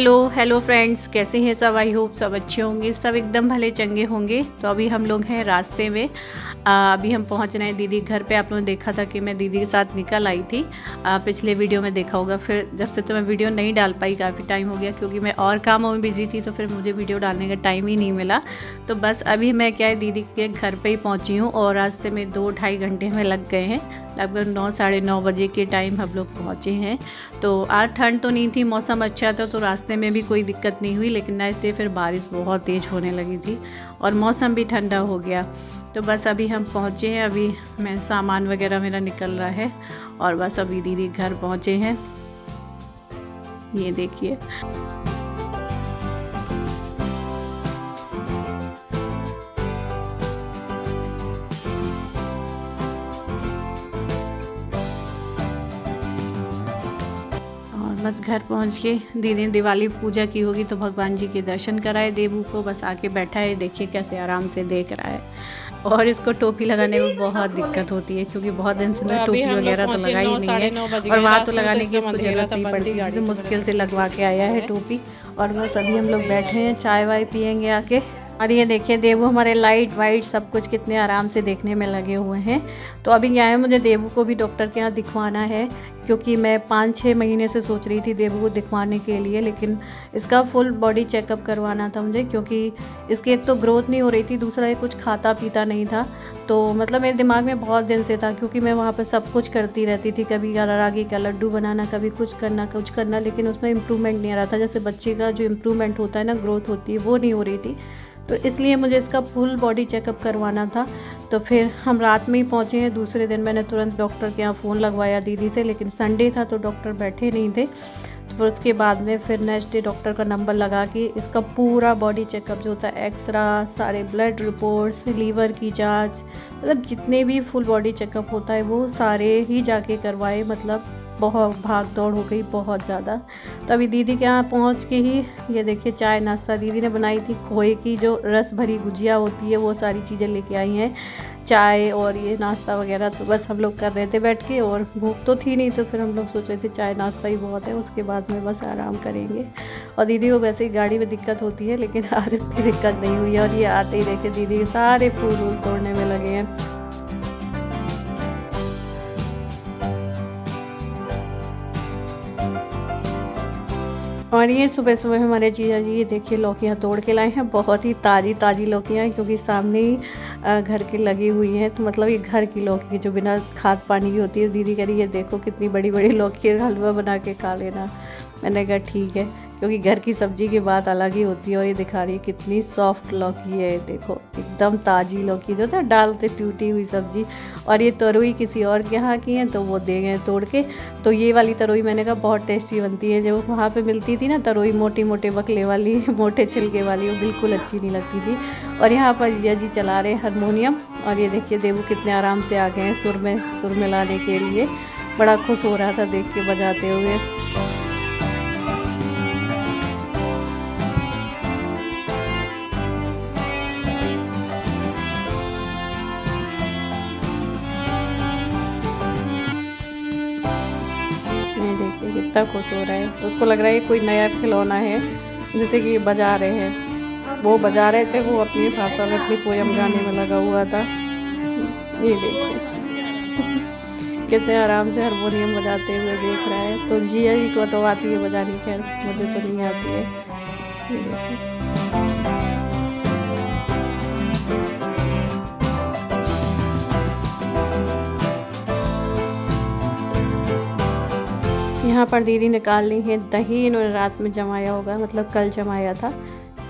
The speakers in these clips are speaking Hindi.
हेलो फ्रेंड्स, कैसे हैं सब। आई होप सब अच्छे होंगे, सब एकदम भले चंगे होंगे। तो अभी हम लोग हैं रास्ते में। अभी हम पहुंच रहे हैं दीदी घर पे। आप लोगों ने देखा था कि मैं दीदी के साथ निकल आई थी, पिछले वीडियो में देखा होगा। फिर जब से तो मैं वीडियो नहीं डाल पाई, काफ़ी टाइम हो गया, क्योंकि मैं और कामों में बिजी थी, तो फिर मुझे वीडियो डालने का टाइम ही नहीं मिला। तो बस अभी मैं क्या है दीदी के घर पर ही पहुँची हूँ, और रास्ते में 2-2.5 घंटे हमें लग गए हैं। लगभग 9-9:30 बजे के टाइम हम लोग पहुँचे हैं। तो आज ठंड तो नहीं थी, मौसम अच्छा था, तो रास्ते में भी कोई दिक्कत नहीं हुई। लेकिन नेक्स्ट डे फिर बारिश बहुत तेज़ होने लगी थी और मौसम भी ठंडा हो गया। तो बस अभी हम पहुँचे हैं। अभी मैं सामान वगैरह मेरा निकल रहा है, और बस अभी दीदी घर पहुँचे हैं। ये देखिए, बस घर पहुंच के दीदी ने दिवाली पूजा की होगी, तो भगवान जी के दर्शन कराए देवू को। बस आके बैठा है, देखिए कैसे आराम से देख रहा है। और इसको टोपी लगाने में बहुत दिक्कत होती है, क्योंकि बहुत दिन से ना टोपी वगैरह तो लगा ही नहीं है, और वहाँ तो लगाने की इसको जरूरत नहीं पड़ती है, तो मुश्किल से लगवा के आया है टोपी। और बस अभी हम लोग बैठे हैं, चाय वाय पियेंगे आके। और ये देखिए देवू हमारे लाइट वाइट सब कुछ कितने आराम से देखने में लगे हुए हैं। तो अभी क्या है, मुझे देवू को भी डॉक्टर के यहाँ दिखवाना है, क्योंकि मैं 5-6 महीने से सोच रही थी देवू को दिखवाने के लिए। लेकिन इसका फुल बॉडी चेकअप करवाना था मुझे, क्योंकि इसकी एक तो ग्रोथ नहीं हो रही थी, दूसरा ये कुछ खाता पीता नहीं था। तो मतलब मेरे दिमाग में बहुत दिन से था, क्योंकि मैं वहाँ पर सब कुछ करती रहती थी, कभी रागी का लड्डू बनाना, कभी कुछ करना, लेकिन उसमें इम्प्रूवमेंट नहीं आ रहा था। जैसे बच्चे का जो इम्प्रूवमेंट होता है ना, ग्रोथ होती है, वो नहीं हो रही थी। तो इसलिए मुझे इसका फुल बॉडी चेकअप करवाना था। तो फिर हम रात में ही पहुँचे हैं। दूसरे दिन मैंने तुरंत डॉक्टर के यहाँ फ़ोन लगवाया दीदी से, लेकिन संडे था तो डॉक्टर बैठे नहीं थे। तो फिर उसके बाद में फिर नेक्स्ट डे डॉक्टर का नंबर लगा के इसका पूरा बॉडी चेकअप जो होता है, एक्सरा, सारे ब्लड रिपोर्ट्स, लीवर की जांच, मतलब जितने भी फुल बॉडी चेकअप होता है वो सारे ही जाके करवाए। मतलब बहुत भाग दौड़ हो गई, बहुत ज़्यादा। तो अभी दीदी के यहाँ पहुँच के ही ये देखिए चाय नाश्ता दीदी ने बनाई थी, खोए की जो रस भरी गुजिया होती है, वो सारी चीज़ें लेके आई हैं, चाय और ये नाश्ता वगैरह। तो बस हम लोग कर रहे थे बैठ के, और भूख तो थी नहीं, तो फिर हम लोग सोच रहे थे चाय नाश्ता ही बहुत है, उसके बाद में बस आराम करेंगे। और दीदी को वैसे ही गाड़ी में दिक्कत होती है, लेकिन आज इतनी दिक्कत नहीं हुई है। और ये आते ही देखे दीदी के सारे फूल वूल तोड़ने में लगे हैं। और ये सुबह सुबह हमारे जीजा जी ये देखिए लौकियाँ तोड़ के लाए हैं, बहुत ही ताज़ी ताज़ी लौकियाँ, क्योंकि सामने ही घर की लगी हुई हैं। तो मतलब ये घर की लौकी जो बिना खाद पानी की होती है। दीदी कह रही है देखो कितनी बड़ी बड़ी लौकी का हलवा बना के खा लेना। मैंने कहा ठीक है, क्योंकि घर की सब्ज़ी की बात अलग ही होती है। और ये दिखा रही है कितनी सॉफ्ट लौकी है, देखो एकदम ताज़ी लौकी जो था डालते टूटी हुई सब्ज़ी। और ये तरोई किसी और के यहाँ की है, तो वो दे गए तोड़ के। तो ये वाली तरोई मैंने कहा बहुत टेस्टी बनती है। जो वहाँ पे मिलती थी ना तरोई, मोटी मोटे बकले वाली मोटे छिलके वाली, वो बिल्कुल अच्छी नहीं लगती थी। और यहाँ पर जिया जी चला रहे हारमोनियम। और ये देखिए देवू कितने आराम से आ गए हैं सुर में लाने के लिए। बड़ा खुश हो रहा था देख के बजाते हुए। देखिए कितना खुश हो रहा है, उसको लग रहा है कोई नया खिलौना है। जैसे कि बजा रहे हैं, वो बजा रहे थे, वो अपनी भाषा में अपनी पोयम गाने में लगा हुआ था। ये देखिए कितने आराम से हारमोनियम बजाते हुए देख रहा है। तो जिया जी को तो आती है बजानी, खैर मुझे तो नहीं आती है। ये देखिए यहाँ पर दीदी निकाल ली है दही, इन्होंने रात में जमाया होगा, मतलब कल जमाया था।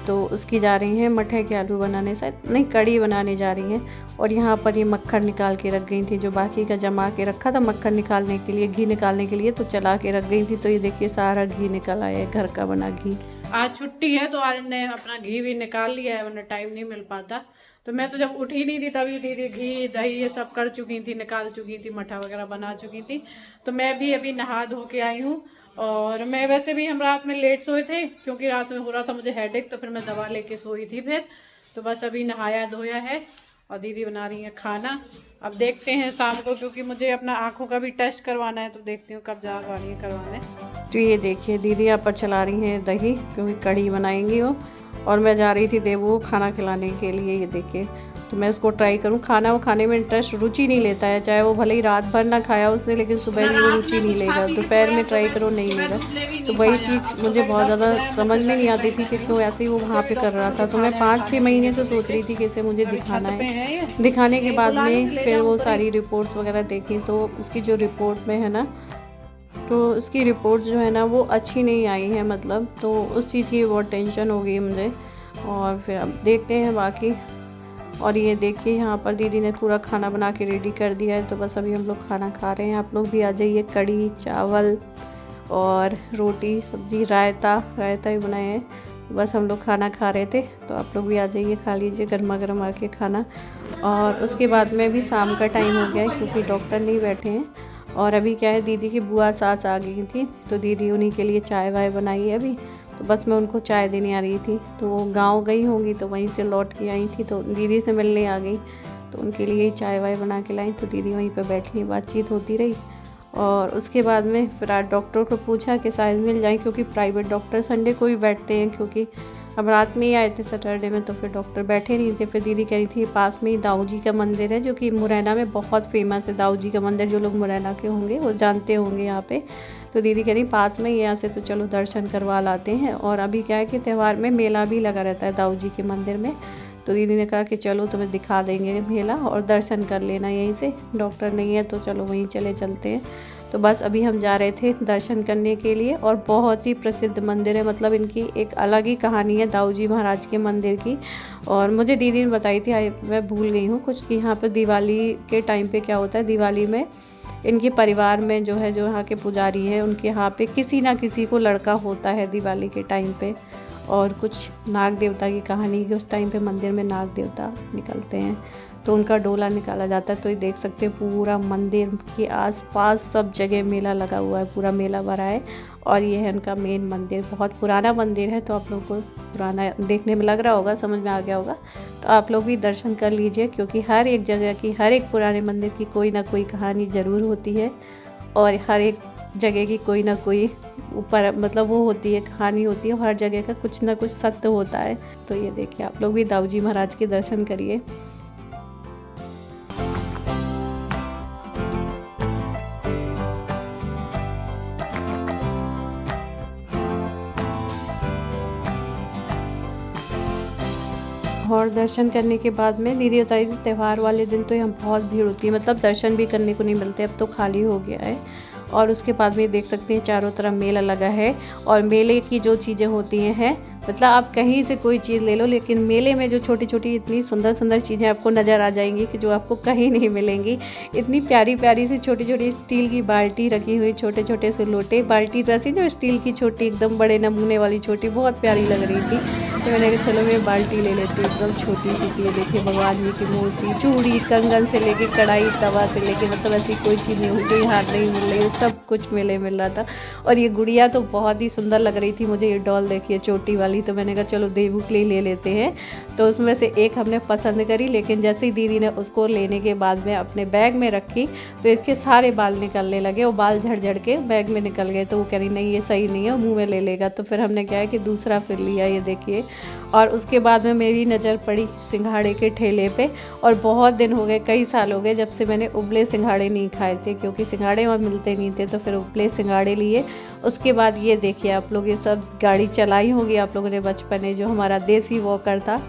तो उसकी जा रही हैं मठे के आलू बनाने, शायद नहीं कड़ी बनाने जा रही हैं। और यहाँ पर ये मक्खन निकाल के रख गई थी, जो बाकी का जमा के रखा था मक्खन निकालने के लिए, घी निकालने के लिए, तो चला के रख गई थी। तो ये देखिए सारा घी निकल आया है, घर का बना घी। आज छुट्टी है तो आज ने अपना घी भी निकाल लिया है, वरना टाइम नहीं मिल पाता। तो मैं तो जब उठी नहीं थी तभी दीदी घी दही ये सब कर चुकी थी, निकाल चुकी थी, मठा वगैरह बना चुकी थी। तो मैं भी अभी नहा धो के आई हूँ। और मैं वैसे भी हम रात में लेट सोए थे, क्योंकि रात में हो रहा था मुझे हेडेक, तो फिर मैं दवा लेके सोई थी फिर। तो बस अभी नहाया धोया है, और दीदी बना रही है खाना। अब देखते हैं शाम को, क्योंकि मुझे अपना आँखों का भी टेस्ट करवाना है, तो देखती हूँ कब जा रही है करवाने। तो ये देखिए दीदी यहाँ पर चला रही हैं दही, क्योंकि कढ़ी बनाएंगी वो। और मैं जा रही थी देवू को खाना खिलाने के लिए। ये देखिए तो मैं इसको ट्राई करूँ। खाना वो खाने में इंटरेस्ट रुचि नहीं लेता है, चाहे वो भले ही रात भर ना खाया उसने, लेकिन सुबह भी वो रुचि नहीं लेगा। दोपहर में ट्राई करो नहीं लेगा। तो वही चीज़ मुझे बहुत ज़्यादा समझ में नहीं आती थी कि क्यों ऐसे ही वो वहाँ पे कर रहा था। तो मैं 5-6 महीने से सोच रही थी कि इसे मुझे दिखाना है। दिखाने के बाद में फिर वो सारी रिपोर्ट्स वगैरह देखी, तो उसकी जो रिपोर्ट में है ना, तो उसकी रिपोर्ट जो है ना वो अच्छी नहीं आई है, मतलब तो उस चीज़ की बहुत टेंशन हो गई मुझे। और फिर अब देखते हैं बाकी। और ये देखिए यहाँ पर दीदी ने पूरा खाना बना के रेडी कर दिया है, तो बस अभी हम लोग खाना खा रहे हैं। आप लोग भी आ जाइए। कढ़ी चावल और रोटी सब्जी रायता ही बनाए हैं। बस हम लोग खाना खा रहे थे, तो आप लोग भी आ जाइए, खा लीजिए गर्मा गर्म आके खाना। और उसके बाद में भी शाम का टाइम हो गया है, क्योंकि डॉक्टर नहीं बैठे हैं। और अभी क्या है, दीदी की बुआ सास आ गई थी, तो दीदी उन्हीं के लिए चाय वाय बनाई है अभी। तो बस मैं उनको चाय देने आ रही थी। तो वो गाँव गई होंगी, तो वहीं से लौट के आई थी, तो दीदी से मिलने आ गई, तो उनके लिए चाय वाय बना के लाई। तो दीदी वहीं पर बैठी, बातचीत होती रही। और उसके बाद में फिर आज डॉक्टर को पूछा कि शायद मिल जाए, क्योंकि प्राइवेट डॉक्टर संडे को भी बैठते हैं, क्योंकि अब रात में ही आए थे सैटरडे में, तो फिर डॉक्टर बैठे नहीं थे। फिर दीदी कह रही थी पास में ही दाऊ जी का मंदिर है, जो कि मुरैना में बहुत फेमस है। दाऊ जी का मंदिर जो लोग मुरैना के होंगे वो जानते होंगे यहाँ पे। तो दीदी कह रही पास में ही यहाँ से, तो चलो दर्शन करवा लाते हैं। और अभी क्या है कि त्यौहार में मेला भी लगा रहता है दाऊ जी के मंदिर में। तो दीदी ने कहा कि चलो तुम्हें दिखा देंगे मेला और दर्शन कर लेना यहीं से। डॉक्टर नहीं है तो चलो वहीं चलते हैं। तो बस अभी हम जा रहे थे दर्शन करने के लिए। और बहुत ही प्रसिद्ध मंदिर है, मतलब इनकी एक अलग ही कहानी है दाऊ जी महाराज के मंदिर की। और मुझे दीदी ने बताई थी, मैं भूल गई हूँ कुछ, कि यहाँ पर दिवाली के टाइम पे क्या होता है। दिवाली में इनके परिवार में जो है, जो यहाँ के पुजारी हैं, उनके यहाँ पे किसी ना किसी को लड़का होता है दिवाली के टाइम पे। और कुछ नाग देवता की कहानी कि उस टाइम पे मंदिर में नाग देवता निकलते हैं, तो उनका डोला निकाला जाता है। तो ये देख सकते हैं पूरा मंदिर के आसपास सब जगह मेला लगा हुआ है, पूरा मेला भरा है। और ये है उनका मेन मंदिर, बहुत पुराना मंदिर है। तो आप लोगों को पुराना देखने में लग रहा होगा, समझ में आ गया होगा। तो आप लोग भी दर्शन कर लीजिए, क्योंकि हर एक जगह की, हर एक पुराने मंदिर की कोई ना कोई कहानी ज़रूर होती है। और हर एक जगह की कोई ना कोई ऊपर मतलब वो होती है, कहानी होती है। हर जगह का कुछ ना कुछ सत्य होता है। तो ये देखिए आप लोग भी दाऊ जी महाराज के दर्शन करिए। और दर्शन करने के बाद में दीदी बताई थी त्यौहार वाले दिन तो यहाँ बहुत भीड़ होती है, मतलब दर्शन भी करने को नहीं मिलते, अब तो खाली हो गया है। और उसके बाद में देख सकते हैं चारों तरफ मेला लगा है। और मेले की जो चीज़ें होती हैं, मतलब आप कहीं से कोई चीज़ ले लो, लेकिन मेले में जो छोटी छोटी इतनी सुंदर सुंदर चीज़ें आपको नज़र आ जाएंगी कि जो आपको कहीं नहीं मिलेंगी। इतनी प्यारी प्यारी सी छोटी छोटी स्टील की बाल्टी रखी हुई, छोटे छोटे से लोटे, बाल्टी रसी जो स्टील की छोटी एकदम बड़े नमूने वाली छोटी, बहुत प्यारी लग रही थी। तो मैंने कहा चलो मैं बाल्टी ले लेती हूँ, एकदम छोटी सी थी। देखिए भगवान जी की मूर्ति, चूड़ी कंगन से लेके कढ़ाई तवा से लेके, मतलब ऐसी कोई चीज़ नहीं हुई जो यहाँ नहीं मिल रही है, सब कुछ मेले मिल रहा था। और ये गुड़िया तो बहुत ही सुंदर लग रही थी मुझे, ये डॉल देखिए चोटी वाली। तो मैंने कहा चलो देवू के लिए ले लेते हैं। तो उसमें से एक हमने पसंद करी, लेकिन जैसे ही दीदी ने उसको लेने के बाद में अपने बैग में रखी, तो इसके सारे बाल निकलने लगे। वो बाल झड़ के बैग में निकल गए। तो वो कह रही नहीं ये सही नहीं है, मुँह में ले लेगा। तो फिर हमने क्या है कि दूसरा फिर लिया, ये देखिए। और उसके बाद में मेरी नज़र पड़ी सिंघाड़े के ठेले पे। और बहुत दिन हो गए, कई साल हो गए जब से मैंने उबले सिंघाड़े नहीं खाए थे, क्योंकि सिंघाड़े वहाँ मिलते नहीं थे। तो फिर उबले सिंघाड़े लिए। उसके बाद ये देखिए आप लोग, ये सब गाड़ी चलाई होगी आप लोगों ने बचपन में, जो हमारा देसी वॉकर था,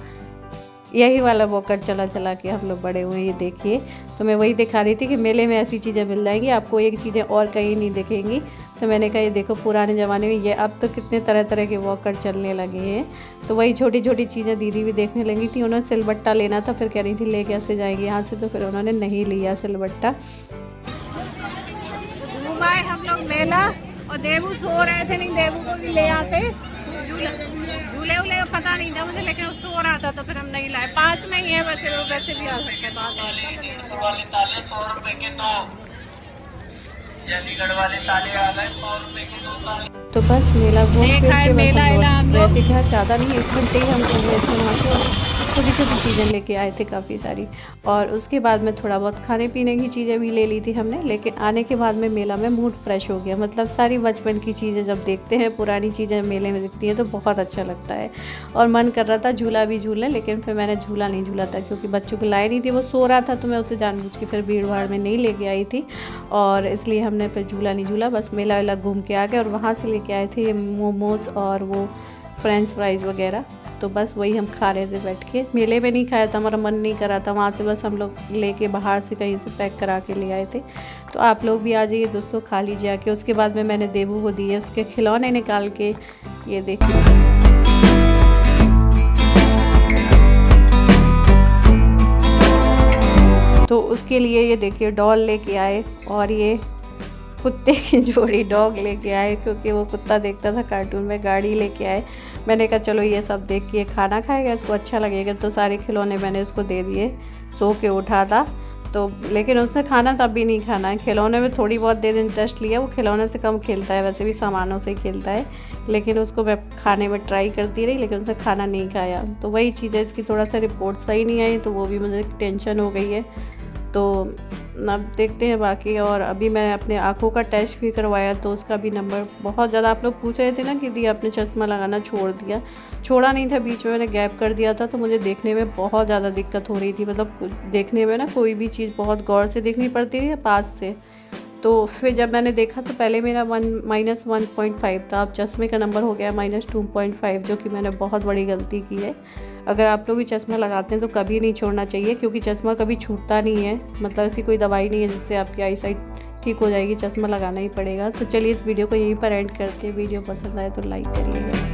यही वाला वॉकर चला चला के हम लोग बड़े हुए। ये देखिए, तो मैं वही दिखा रही थी कि मेले में ऐसी चीज़ें मिल जाएंगी आपको, एक चीज़ें और कहीं नहीं दिखेंगी। तो मैंने कहा ये देखो पुराने ज़माने में ये, अब तो कितने तरह तरह के वॉकर चलने लगे हैं। तो वही छोटी छोटी चीज़ें दीदी भी देखने लगी थी। उन्होंने सिलबट्टा लेना था, फिर कह रही थी ले कैसे जाएंगे यहाँ से, तो फिर उन्होंने नहीं लिया सिलबट्टा। घुमाए हम लोग मेला, और देवू सो रहे थे, नहीं देवू को भी ले आते, झूले उले पता नहीं था मुझे, लेकिन वो सो रहा था तो फिर हम नहीं लाए। 5 में ही है, वैसे भी आ सकते हैं। तो बस मेला घूम फिर के बस हम लौट रहे थे घर, ज़्यादा नहीं 1 घंटे ही हम घूमे थे वहाँ से। छोटी छोटी चीज़ें लेके आए थे काफ़ी सारी। और उसके बाद में थोड़ा बहुत खाने पीने की चीज़ें भी ले ली थी हमने। लेकिन आने के बाद में मेला में मूड फ्रेश हो गया, मतलब सारी बचपन की चीज़ें जब देखते हैं, पुरानी चीज़ें मेले में दिखती हैं तो बहुत अच्छा लगता है। और मन कर रहा था झूला भी झूलें, लेकिन फिर मैंने झूला नहीं झूला था क्योंकि बच्चों को लाए नहीं थी, वो सो रहा था, तो मैं उसे जानबूझ के फिर भीड़ भाड़ में नहीं लेके आई थी, और इसलिए हमने फिर झूला नहीं झूला। बस मेला वेला घूम के आ गए और वहाँ से लेके आए थे ये मोमोज़ और वो फ्रेंच फ्राइज़ वगैरह। तो बस वही हम खा रहे थे बैठ के। मेले में नहीं खाया था, हमारा मन नहीं करा था, वहाँ से बस हम लोग लेके बाहर से कहीं से पैक करा के ले आए थे। तो आप लोग भी आ जाइए दोस्तों, खा लीजिए आके। उसके बाद में मैंने देबू को दिए उसके खिलौने निकाल के, ये देखिए। तो उसके लिए ये देखिए डॉल लेके आए, और ये कुत्ते की जोड़ी डॉग लेके आए क्योंकि वो कुत्ता देखता था कार्टून में। गाड़ी लेके आए, मैंने कहा चलो ये सब देख के खाना खाएगा, इसको अच्छा लगेगा, तो सारे खिलौने मैंने उसको दे दिए। सो के उठा था तो, लेकिन उसने खाना तब भी नहीं खाना है। खिलौने में थोड़ी बहुत देर इंटरेस्ट लिया, वो खिलौने से कम खेलता है, वैसे भी सामानों से ही खेलता है, लेकिन उसको मैं खाने में ट्राई करती रही, लेकिन उसने खाना नहीं खाया। तो वही चीज़ है, इसकी थोड़ा सा रिपोर्ट सही नहीं आई, तो वो भी मुझे टेंशन हो गई है। तो अब देखते हैं बाकी। और अभी मैंने अपने आँखों का टेस्ट भी करवाया, तो उसका भी नंबर बहुत ज़्यादा, आप लोग पूछ रहे थे ना कि दी आपने चश्मा लगाना छोड़ दिया। छोड़ा नहीं था, बीच में मैंने गैप कर दिया था, तो मुझे देखने में बहुत ज़्यादा दिक्कत हो रही थी। मतलब देखने में ना कोई भी चीज़ बहुत गौर से देखनी पड़ती थी पास से। तो फिर जब मैंने देखा तो पहले मेरा -1.5 था, अब चश्मे का नंबर हो गया -2.5, जो कि मैंने बहुत बड़ी गलती की है। अगर आप लोग भी चश्मा लगाते हैं तो कभी नहीं छोड़ना चाहिए, क्योंकि चश्मा कभी छूटता नहीं है। मतलब ऐसी कोई दवाई नहीं है जिससे आपकी आई साइट ठीक हो जाएगी, चश्मा लगाना ही पड़ेगा। तो चलिए इस वीडियो को यहीं पर एंड करते हैं। वीडियो पसंद आए तो लाइक करिएगा।